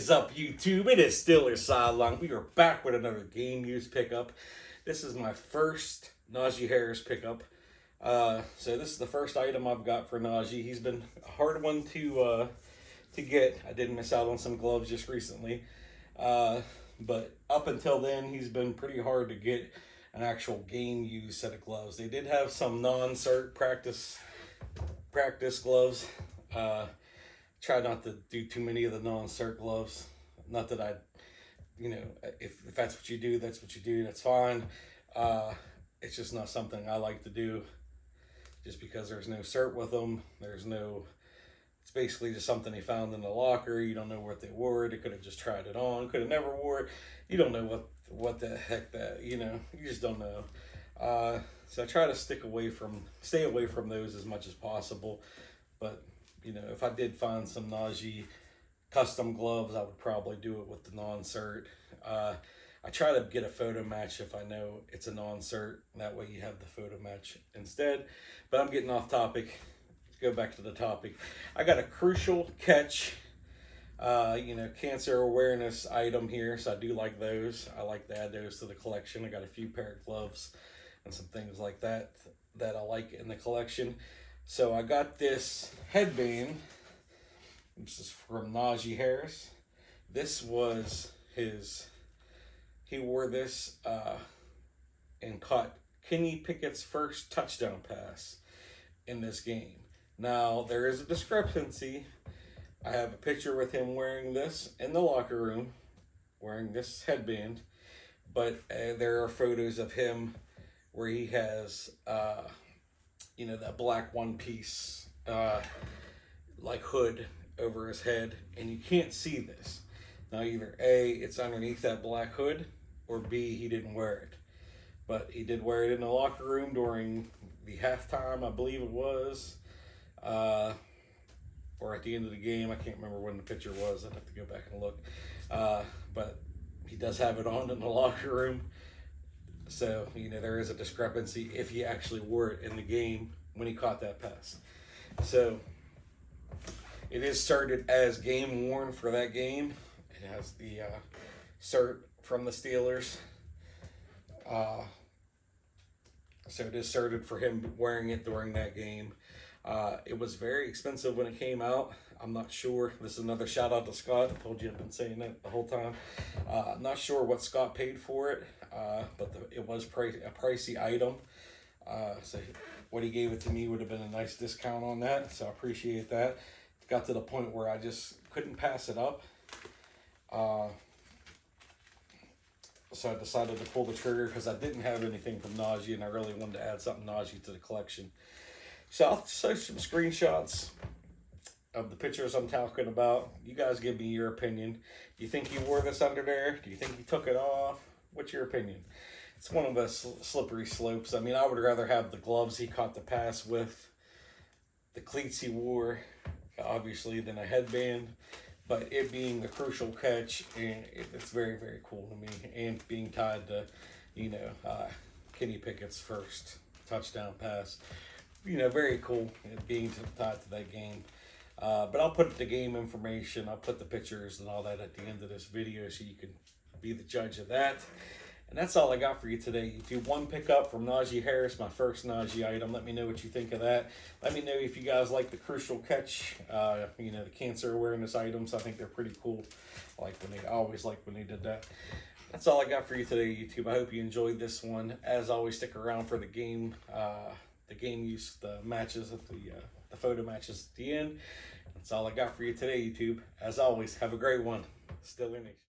is up, YouTube? It is Steelers Sideline. We are back with another game use pickup. This is my first Najee Harris pickup. So this is the first item I've got for Najee. He's been a hard one to get. I did miss out on some gloves just recently. But up until then, he's been pretty hard to get an actual game use set of gloves. They did have some non-cert practice gloves. Try not to do too many of the non-cert gloves. Not that I, if that's what you do, that's what you do. That's fine. It's just not something I like to do. Just because there's no cert with them. It's basically just something they found in the locker. You don't know what they wore. They could have just tried it on. Could have never wore it. You don't know what the heck that, you just don't know. So I try to stay away from those as much as possible. But if I did find some Najee custom gloves, I would probably do it with the non-cert. I try to get a photo match if I know it's a non-cert. That way you have the photo match instead. But I'm getting off topic. Let's go back to the topic. I got a crucial catch, cancer awareness item here. So I do like those. I like to add those to the collection. I got a few pair of gloves and some things like that I like in the collection. So I got this headband. This is from Najee Harris. This was he wore this and caught Kenny Pickett's first touchdown pass in this game. Now, there is a discrepancy. I have a picture with him wearing this in the locker room, wearing this headband. But there are photos of him where he has that black one-piece like hood over his head, and you can't see this. Now either A, it's underneath that black hood, or B, he didn't wear it. But he did wear it in the locker room during the halftime, I believe it was, or at the end of the game. I can't remember when the picture was. I'd have to go back and look. But he does have it on in the locker room. So, there is a discrepancy if he actually wore it in the game when he caught that pass. So, it is started as game worn for that game. It has the cert from the Steelers. So it is certed for him wearing it during that game. It was very expensive when it came out. I'm not sure. This is another shout out to Scott. I told you I've been saying that the whole time. I'm not sure what Scott paid for it, but it was a pricey item. So what he gave it to me would have been a nice discount on that. So I appreciate that. It got to the point where I just couldn't pass it up. So I decided to pull the trigger because I didn't have anything from Najee and I really wanted to add something Najee to the collection. So I'll show some screenshots of the pictures I'm talking about. You guys give me your opinion. Do you think he wore this under there? Do you think he took it off? What's your opinion? It's one of the slippery slopes. I mean, I would rather have the gloves he caught the pass with, the cleats he wore, obviously, than a headband. But it being the crucial catch, and it's very, very cool to me. And being tied to, Kenny Pickett's first touchdown pass. Very cool being tied to that game. But I'll put the game information, I'll put the pictures and all that at the end of this video so you can be the judge of that. And that's all I got for you today. YouTube, one pickup from Najee Harris, my first Najee item. Let me know what you think of that. Let me know if you guys like the crucial catch, the cancer awareness items. I think they're pretty cool. I always like when they did that. That's all I got for you today, YouTube. I hope you enjoyed this one. As always, stick around for the game use, the matches at the photo matches at the end. That's all I got for you today, YouTube. As always, have a great one. Steelers Nation.